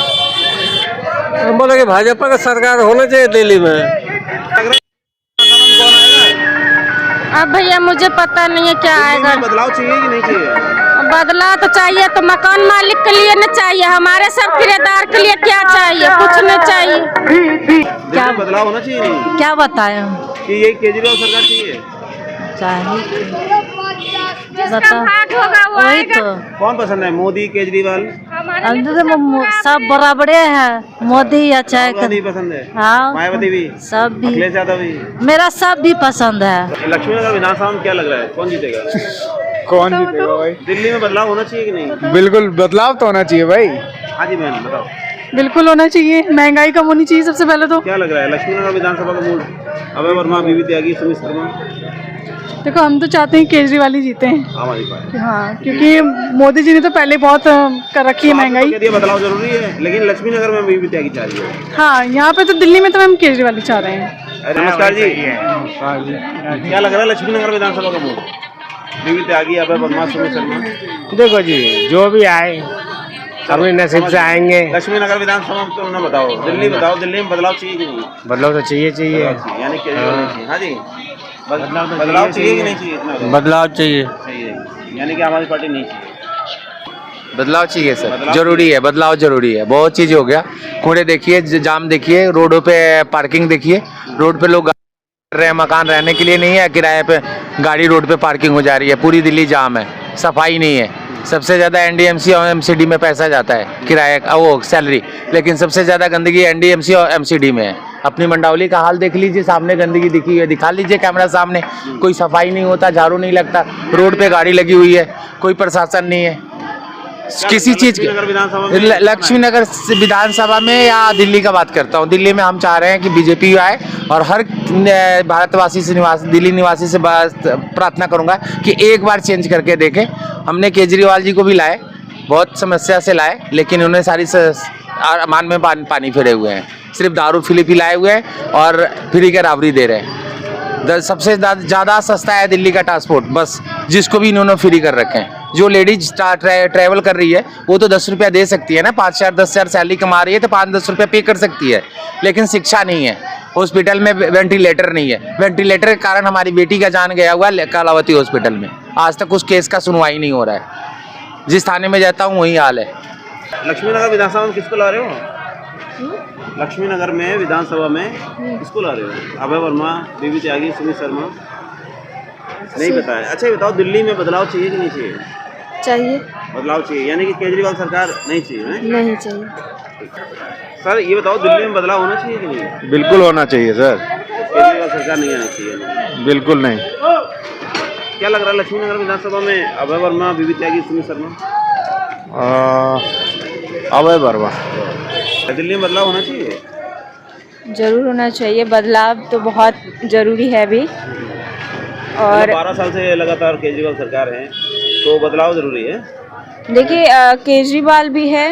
हम बोले कि भाजपा का सरकार होना चाहिए दिल्ली में। अब भैया मुझे पता नहीं है क्या आएगा। बदलाव चाहिए कि नहीं चाहिए? बदलाव तो चाहिए, तो मकान मालिक के लिए न चाहिए, हमारे सब किराएदार के लिए क्या चाहिए? कुछ नहीं चाहिए। क्या बदलाव होना चाहिए नहीं? क्या बताएं हम? कि ये केजरीवाल सरकार चाहिए? वही तो कौन पसंद है, मोदी केजरीवाल? सब बराबरे हैं, मोदी या चाहे नहीं पसंद है? हाँ, मायावती भी, सब भी, अखिलेश यादव भी? मेरा सब भी पसंद है। लक्ष्मीनगर विधानसभा में क्या लग रहा है, कौन जीतेगा? कौन जीतेगा भाई? दिल्ली में बदलाव होना चाहिए कि नहीं? बिल्कुल बदलाव तो होना चाहिए भाई। हाँ जी बहन बताओ, बिल्कुल होना चाहिए, महंगाई कम होनी चाहिए सबसे पहले तो। क्या लग रहा है लक्ष्मीनगर विधानसभा का मूड? अभय वर्मा, बीवी त्यागी, सुमित शर्मा? देखो हम तो चाहते हैं केजरीवाल ही जीते हैं। आम आदमी पार्टी। हाँ, क्योंकि मोदी जी ने तो पहले बहुत कर रखी है महंगाई। ये बदलाव जरूरी है, लेकिन लक्ष्मीनगर में बीवी त्यागी चाह रही है। हाँ, यहाँ पे तो दिल्ली में तो हम केजरीवाल ही चाह रहे हैं। नमस्कार जी, क्या लग रहा है लक्ष्मीनगर विधानसभा का मूड? बीवी त्यागी, अभय वर्मा, सुमित शर्मा? देखो जी, जो भी आए अपने नसीब से आएंगे। लक्ष्मीनगर विधानसभा में तुम ना बताओ, दिल्ली बताओ, दिल्ली में बदलाव चाहिए कि नहीं? बदलाव तो चाहिए यानी केजरीवाल नहीं चाहिए। हाँ जी, बदलाव चाहिए कि नहीं चाहिए? इतना बताओ। बदलाव चाहिए, यानी कि आम आदमी पार्टी नहीं चाहिए? बदलाव चाहिए सर, बदलाव जरूरी है, बदलाव जरूरी है। बहुत चीज हो गया, कूड़े देखिए, जाम देखिए, रोडों पे पार्किंग देखिए, रोड पे लोग कर रहे हैं, मकान रहने के लिए नहीं है, किराए पे गाड़ी रोड पे पार्किंग हो जा रही है, पूरी दिल्ली जाम है, सफाई नहीं है। सबसे ज़्यादा एनडीएमसी और एमसीडी में पैसा जाता है किराए का, वो सैलरी, लेकिन सबसे ज़्यादा गंदगी एनडीएमसी और एमसीडी में है। अपनी मंडावली का हाल देख लीजिए, सामने गंदगी दिखी है, दिखा लीजिए कैमरा सामने, कोई सफाई नहीं होता, झाड़ू नहीं लगता, रोड पे गाड़ी लगी हुई है, कोई प्रशासन नहीं है किसी चीज़ की। लक्ष्मीनगर विधानसभा में या दिल्ली का बात करता हूँ, दिल्ली में हम चाह रहे हैं कि बीजेपी आए, और हर भारतवासी से दिल्ली निवासी से प्रार्थना करूंगा कि एक बार चेंज करके देखें। हमने केजरीवाल जी को भी लाए, बहुत समस्या से लाए, लेकिन उन्हें सारी मान में पानी फेरे हुए हैं, सिर्फ दारू फिलिपी लाए हुए हैं और फ्री का राबरी दे रहे हैं। सबसे ज़्यादा सस्ता है दिल्ली का ट्रांसपोर्ट, बस जिसको भी इन्होंने फ्री कर रखे हैं। जो लेडीज ट्रैवल कर रही है वो तो 10 रुपया दे सकती है ना, 5,000 10,000 सैलरी कमा रही है तो 5-10 रुपया पे कर सकती है, लेकिन शिक्षा नहीं है, हॉस्पिटल में वेंटिलेटर नहीं है। वेंटिलेटर के कारण हमारी बेटी का जान गया हुआ है कलावती हॉस्पिटल में, आज तक उस केस का सुनवाई नहीं हो रहा है। जिस थाने में जाता हूँ वही हाल है। लक्ष्मीनगर विधानसभा में किसको ला रहे हो? लक्ष्मीनगर में विधानसभा में किसको ला रहे हो? अभय वर्मा, बीवी त्यागी, सुमित शर्मा? नहीं बताया। अच्छा ये बताओ, दिल्ली में बदलाव चाहिए कि नहीं चाहिए? चाहिए, बदलाव चाहिए, यानी कि केजरीवाल सरकार नहीं चाहिए? नहीं चाहिए। सर ये बताओ, दिल्ली में बदलाव होना चाहिए कि नहीं? बिल्कुल होना चाहिए सर, केजरीवाल सरकार नहीं आना चाहिए? बिल्कुल नहीं। क्या लग रहा है लक्ष्मीनगर विधानसभा में अभय वर्मा, बीवी त्यागी, सुमित शर्मा? अभय वर्मा। दिल्ली में बदलाव होना चाहिए? जरूर होना चाहिए, बदलाव तो बहुत जरूरी है अभी। और 12 साल से लगातार केजरीवाल सरकार है, तो बदलाव जरूरी है। देखिए केजरीवाल भी है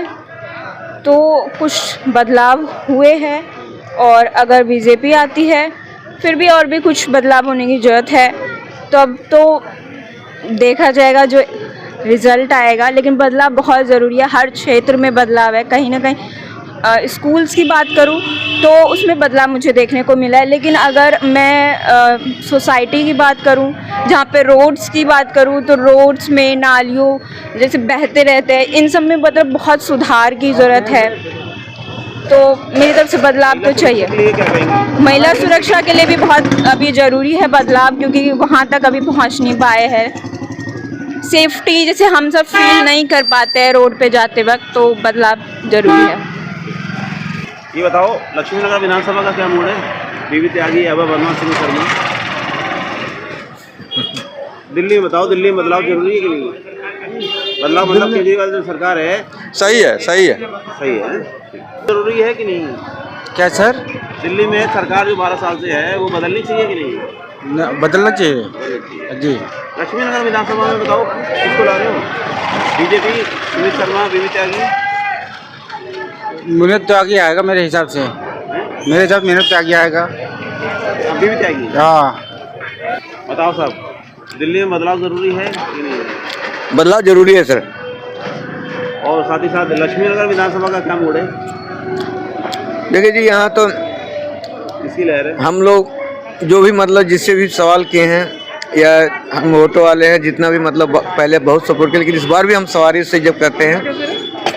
तो कुछ बदलाव हुए हैं, और अगर बीजेपी आती है फिर भी और भी कुछ बदलाव होने की ज़रूरत है। तो अब तो देखा जाएगा जो रिज़ल्ट आएगा, लेकिन बदलाव बहुत ज़रूरी है। हर क्षेत्र में बदलाव है, कहीं ना कहीं स्कूल्स की बात करूं तो उसमें बदलाव मुझे देखने को मिला है, लेकिन अगर मैं सोसाइटी की बात करूं, जहां पे रोड्स की बात करूं, तो रोड्स में नालियों जैसे बहते रहते हैं, इन सब में मतलब बहुत सुधार की ज़रूरत है। तो मेरी तरफ से बदलाव तो चाहिए। महिला सुरक्षा के लिए भी बहुत अभी ज़रूरी है बदलाव, क्योंकि वहाँ तक अभी पहुँच नहीं पाए हैं। सेफ्टी जैसे हम सब फील नहीं कर पाते हैं रोड पे जाते वक्त, तो बदलाव ज़रूरी है। ये बताओ, लक्ष्मीनगर विधानसभा का क्या मूड है? बीवी त्यागी, अभय वर्मा, सुमित शर्मा? दिल्ली में बताओ, दिल्ली में बदलाव जरूरी है कि नहीं? बदलाव मतलब केजरीवाल जो सरकार है सही है, सही है, सही है, जरूरी है कि नहीं? क्या सर? दिल्ली में सरकार जो 12 साल से है वो बदलनी चाहिए कि नहीं? बदलना चाहिए जी। लक्ष्मीनगर विधानसभा में बताओ किसको ला रहे हो? बीजेपी, सुमित शर्मा, बीवी त्यागी? मेहनत त्यागी आएगा मेरे हिसाब से, मेरे हिसाब मेहनत त्यागी आएगा। बीवी त्यागी? हाँ। बताओ साहब, दिल्ली में बदलाव जरूरी है कि नहीं? बदलाव जरूरी है सर। और साथ ही साथ लक्ष्मीनगर विधानसभा का क्या मूड है? देखिए जी, यहाँ तो किसकी लहर है? हम लोग जो भी मतलब जिससे भी सवाल किए हैं, या हम ऑटो वाले हैं, जितना भी मतलब पहले बहुत सपोर्ट किया, लेकिन इस बार भी हम सवारी से जब करते हैं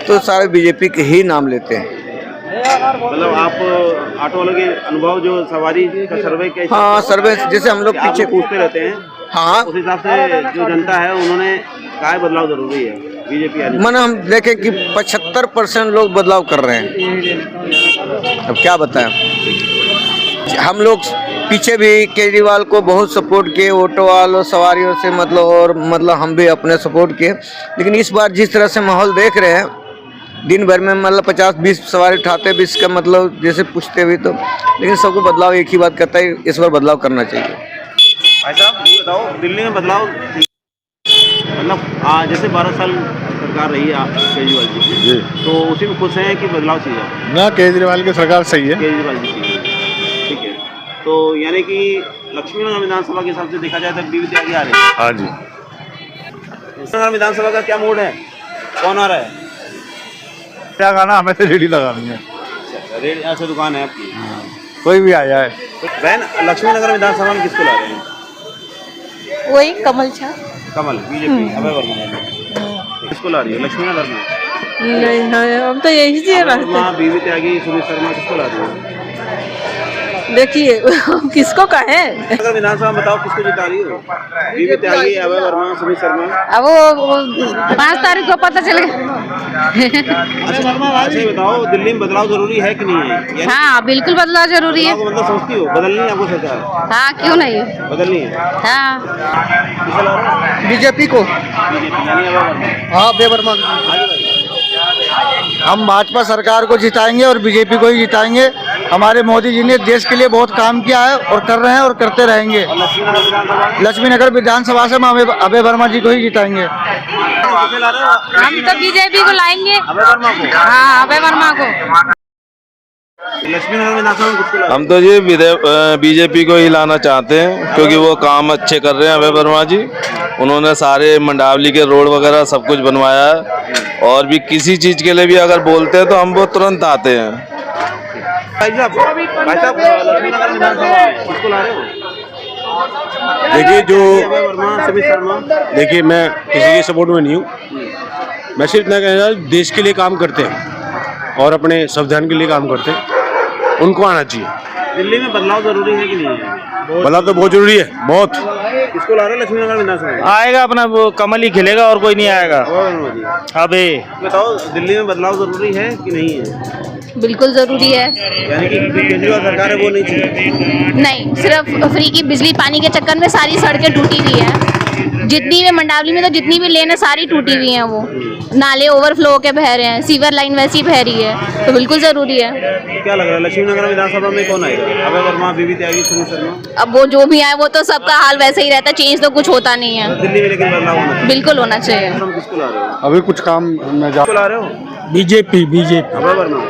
तो सारे बीजेपी के ही नाम लेते हैं। मतलब आप ऑटो वालों के अनुभव जो सवारी का सर्वे कैसे? हाँ, सर्वे जैसे हम लोग आप पीछे पूछते रहते हैं, हाँ, उस हिसाब से जो जनता है उन्होंने कहा है बदलाव जरूरी है बीजेपी आने। मन हम देखें कि 75% लोग बदलाव कर रहे हैं। अब क्या बताएं, हम लोग पीछे भी केजरीवाल को बहुत सपोर्ट किए, ऑटो वालों सवारियों से मतलब, और मतलब हम भी अपने सपोर्ट किए, लेकिन इस बार जिस तरह से माहौल देख रहे हैं, दिन भर में मतलब 50-20 सवारी उठाते, 20 का मतलब जैसे पूछते भी तो, लेकिन सबको बदलाव एक ही बात करता है, इस बार बदलाव करना चाहिए। भाई साहब ये बताओ, दिल्ली में बदलाव मतलब जैसे 12 साल सरकार रही है केजरीवाल जी, तो उसी में खुश हैं कि बदलाव चाहिए? ना, केजरीवाल की सरकार सही है। केजरीवाल जी चाहिए, ठीक है। तो यानी कि लक्ष्मीनगर विधानसभा के हिसाब से देखा जाए तो बीवी त्यागी आ रहे हैं। हाँ जी। लक्ष्मीनगर विधानसभा का क्या मूड है, कौन आ रहा है? क्या गाना, हमें तो रेडी लगानी है। रेडी अच्छा दुकान है आपकी? कोई भी आ जाए। बहन, लक्ष्मीनगर विधानसभा में किसको ला रहे हैं? वही कमल छा। कमल, बीजेपी अभय वर्मा किसको ला रही है लक्ष्मीनगर में? नहीं, हम तो यही से बीवी त्यागी, सुमित शर्मा किसको ला रही है? देखिए किसको कहें। अगर विधानसभा बताओ किसको जिता रही हो? बीवी त्यागी, अभय वर्मा, सुमित शर्मा? अब वो 5 तारीख को पता चलेगा। अच्छा बताओ, दिल्ली में बदलाव जरूरी है कि नहीं है? हाँ बिल्कुल बदलाव जरूरी है। मतलब सोचती हो बदलनी है आपको सरकार? हाँ क्यों नहीं, बदलनी है। हाँ किसे ला रहे हो? बीजेपी को। बीजेपी यानी अभय वर्मा। हाँ, अभय वर्मा। हम भाजपा सरकार को जिताएंगे और बीजेपी को ही जिताएंगे। हमारे मोदी जी ने देश के लिए बहुत काम किया है और कर रहे हैं और करते रहेंगे। लक्ष्मीनगर विधानसभा से हम अभय वर्मा जी को ही जिताएंगे। हम तो बीजेपी को लाएंगे। अभय वर्मा को? हाँ अभय वर्मा को। लक्ष्मीनगर विधानसभा में किसको ला रहे हो? हम तो ये बीजेपी को ही लाना चाहते हैं, क्योंकि वो काम अच्छे कर रहे हैं अभय वर्मा जी। उन्होंने सारे मंडावली के रोड वगैरह सब कुछ बनवाया है, और भी किसी चीज़ के लिए भी अगर बोलते हैं तो हम वो तुरंत आते हैं। भाई साहब लक्ष्मीनगर विधानसभा किसको ला रहे हो? देखिए, जो अभय वर्मा, सुमित शर्मा? देखिए, मैं किसी के सपोर्ट में नहीं हूँ। मैं सिर्फ इतना कहना चाहता हूं, देश के लिए काम करते हैं और अपने संविधान के लिए काम करते हैं, उनको आना चाहिए। दिल्ली में बदलाव जरूरी है कि नहीं है? बदलाव तो बहुत जरूरी है, बहुत। किसको ला रहे हो लक्ष्मीनगर विधानसभा? आएगा अपना वो कमल ही खिलेगा और कोई नहीं आएगा। अभय वर्मा जी। अबे बताओ, दिल्ली में बदलाव जरूरी है कि नहीं है? बिल्कुल जरूरी है। यानी कि जो केजरीवाल सरकार है वो नहीं चाहिए? नहीं, सिर्फ फ्री की बिजली पानी के चक्कर में सारी सड़कें टूटी हुई हैं। जितनी भी मंडावली में तो जितनी भी लेन है सारी टूटी हुई हैं, वो नाले ओवरफ्लो के बह रहे हैं, सीवर लाइन वैसी बह रही है, तो बिल्कुल जरूरी है। क्या लग रहा है लक्ष्मीनगर विधानसभा में कौन आएगा? अभय वर्मा, बीवी त्यागी, सुमित शर्मा? अब वो जो भी आए वो तो सबका हाल वैसे ही रहता है, चेंज तो कुछ होता नहीं है। दिल्ली में लेकिन बदलाव होना चाहिए। बिल्कुल होना चाहिए। हम किसको ला रहे हो? अभी कुछ काम में जा किसको ला रहे हो? बीजेपी। अभय वर्मा?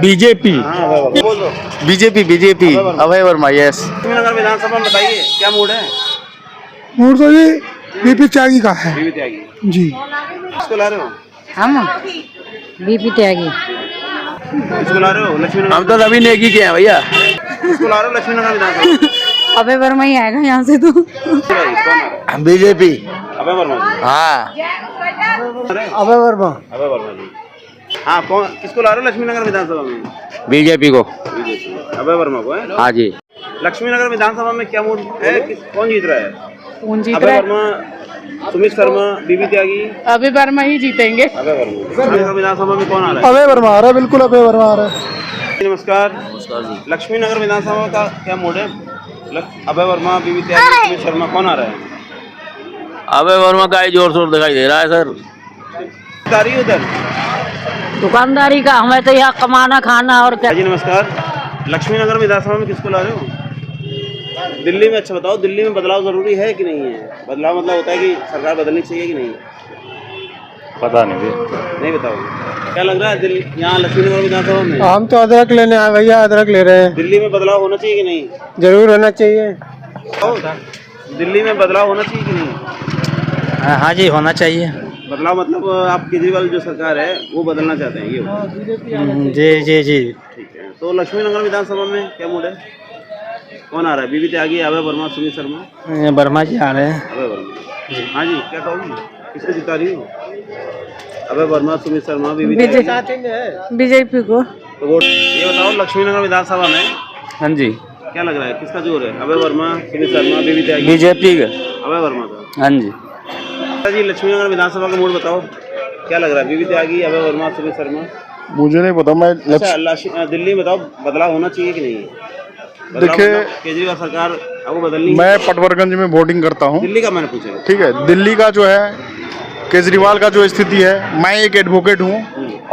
बीजेपी। हाँ अभय वर्मा। बोल दो। बीजेपी। अभय वर्मा। यस। लक्ष्मीनगर विधानसभा में बताइए क्या मूड है? मूड तो ये बीपी त्यागी का है बीवी त्यागी जी। किसको ला रहे हो? हम बीपी त्यागी। किसको ला रहे हो लक्ष्मीनगर? हम तो रवि नेगी के हैं भैया। किसको ला रहे हो लक्ष्मीनगर विधानसभा? अभय वर्मा ही आएगा यहाँ से तो। भाई कौन आ रहा है? बीजेपी। अभय वर्मा जी। हाँ, अभय वर्मा जी। हाँ, कौन किसको ला रहे हो लक्ष्मीनगर विधानसभा में? बीजेपी को। बीजेपी अभय वर्मा को है? हाँ जी। लक्ष्मीनगर विधानसभा में क्या मूड है, कौन जीत रहा है? कौन जीत अभय रहा है? वर्मा, सुमित शर्मा, बीवी त्यागी? अभय वर्मा ही जीतेंगे। अभय वर्मा। लक्ष्मीनगर विधानसभा में कौन आ रहा है? अभय वर्मा आ रहा है, बिल्कुल अभय वर्मा आ रहा है। नमस्कार जी। लक्ष्मीनगर विधानसभा का क्या मूड है? अभय वर्मा, बीवी त्यागी, सुमित शर्मा, कौन आ रहा है? अभय वर्मा का ही जोर शोर दिखाई दे रहा है सर। उधर दुकानदारी का, हमें तो यहाँ कमाना खाना और क्या। जी नमस्कार। लक्ष्मीनगर विधानसभा में किसको ला रहे हो? दिल्ली में। अच्छा बताओ, दिल्ली में बदलाव जरूरी है कि नहीं है? बदलाव मतलब होता है कि सरकार बदलनी चाहिए कि नहीं? पता नहीं नहीं बताओगे? क्या लग रहा है दिल्ली यहाँ लक्ष्मीनगर विधानसभा में? हम तो अदरक लेने आए भैया, अदरक ले रहे हैं। दिल्ली में बदलाव होना चाहिए कि नहीं? जरूर होना चाहिए। दिल्ली में बदलाव होना चाहिए कि नहीं? हाँ जी, होना चाहिए। बदलाव मतलब आप केजरीवाल जो सरकार है वो बदलना चाहते हैं, ये? जी। ठीक है। तो लक्ष्मीनगर विधानसभा में क्या मूड है? कौन आ रहा है? बीबी त्यागी, अभय वर्मा, सुमित शर्मा? वर्मा जी आ रहे हैं। अभय वर्मा। हाँ जी, क्या कहोगी? किसको जिता रही हो? अभय वर्मा, सुमित शर्मा, बीबी त्यागी? बीजेपी को। तो वोट ये बताओ, लक्ष्मीनगर विधानसभा में हाँ जी, क्या लग रहा है, किसका जोर है? अभय वर्मा, सुमित शर्मा, बीबी त्यागी? बीजेपी का। अभय वर्मा का। हाँ जी। जी, लक्ष्मीनगर विधानसभा का मूड बताओ, क्या लग रहा है? बीबी त्यागी, अभय वर्मा, सुमित शर्मा? मुझे नहीं पता, मैं अच्छा, दिल्ली में बताओ, बदलाव होना चाहिए कि नहीं? देखिए, केजरीवाल सरकार आपको बदलनी? मैं पटवर्गंज में वोटिंग करता हूँ। दिल्ली का मैंने पूछा। ठीक है, दिल्ली का जो है केजरीवाल का जो स्थिति है, मैं एक एडवोकेट हूँ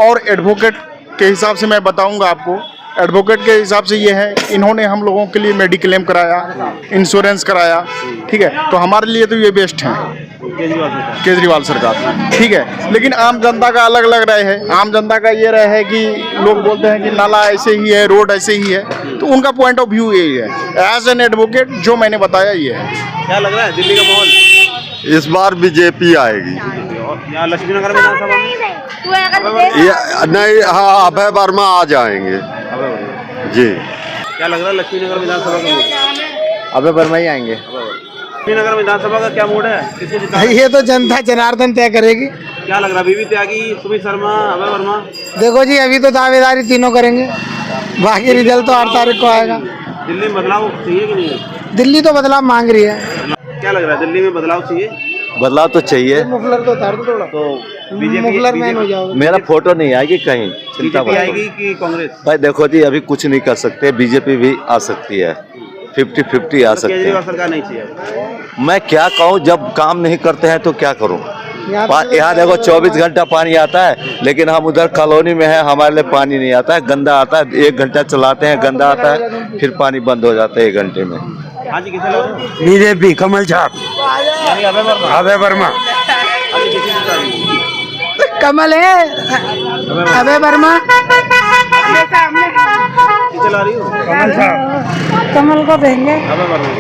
और एडवोकेट के हिसाब से मैं बताऊंगा आपको। एडवोकेट के हिसाब से ये है, इन्होंने हम लोगों के लिए मेडिक्लेम कराया, इंश्योरेंस कराया, ठीक है, तो हमारे लिए तो ये बेस्ट है केजरीवाल सरकार, ठीक है। लेकिन आम जनता का अलग अलग राय है। आम जनता का ये राय है कि लोग बोलते हैं कि नाला ऐसे ही है, रोड ऐसे ही है, तो उनका पॉइंट ऑफ व्यू यही है। एज एन एडवोकेट जो मैंने बताया ये है। क्या लग रहा है दिल्ली का माहौल? इस बार बीजेपी आएगी। यहाँ लक्ष्मीनगर विधानसभा में नहीं, हाँ, अभय वर्मा आ जाएंगे जी। क्या लग रहा है लक्ष्मीनगर विधानसभा का मूड? अभय वर्मा ही आएंगे। लक्ष्मीनगर विधानसभा का क्या मूड है? किसको जिता? ये तो जनता जनार्दन तय करेगी। क्या लग रहा है? बीबी त्यागी, सुमित शर्मा, अभय वर्मा? देखो जी, अभी तो दावेदारी तीनों करेंगे, बाकी रिजल्ट तो 8 तारीख को आएगा। दिल्ली में बदलाव चाहिए कि नहीं? दिल्ली तो बदलाव मांग रही है। क्या लग रहा है, दिल्ली में बदलाव चाहिए? बदलाव तो चाहिए। मुफलर तो उतार दो थोड़ा, तो मुफलर मैन हो जाओगे। मेरा फोटो नहीं आएगी कहीं, चिंता बीजेपी आएगी कि कांग्रेस? भाई देखो जी, अभी कुछ नहीं कर सकते, बीजेपी भी आ सकती है, 50-50 आ सकते केजरीवाल हैं। सरकार नहीं चाहिए? मैं क्या कहूँ, जब काम नहीं करते हैं तो क्या करूँ। यहाँ देखो 24 घंटा पानी आता है, लेकिन हम उधर कॉलोनी में है, हमारे लिए पानी नहीं आता है, गंदा आता है। 1 घंटा चलाते हैं, गंदा आता है, फिर पानी बंद हो जाता है 1 घंटे में। हाँ जी, किसे लग? बीजेपी, कमल छाप, यानी अभय वर्मा? अभय वर्मा। हाँ जी, किसे जिता रही हो? कमल है, अभय वर्मा। किसे ला रही हो? कमल को देंगे। अभय वर्मा।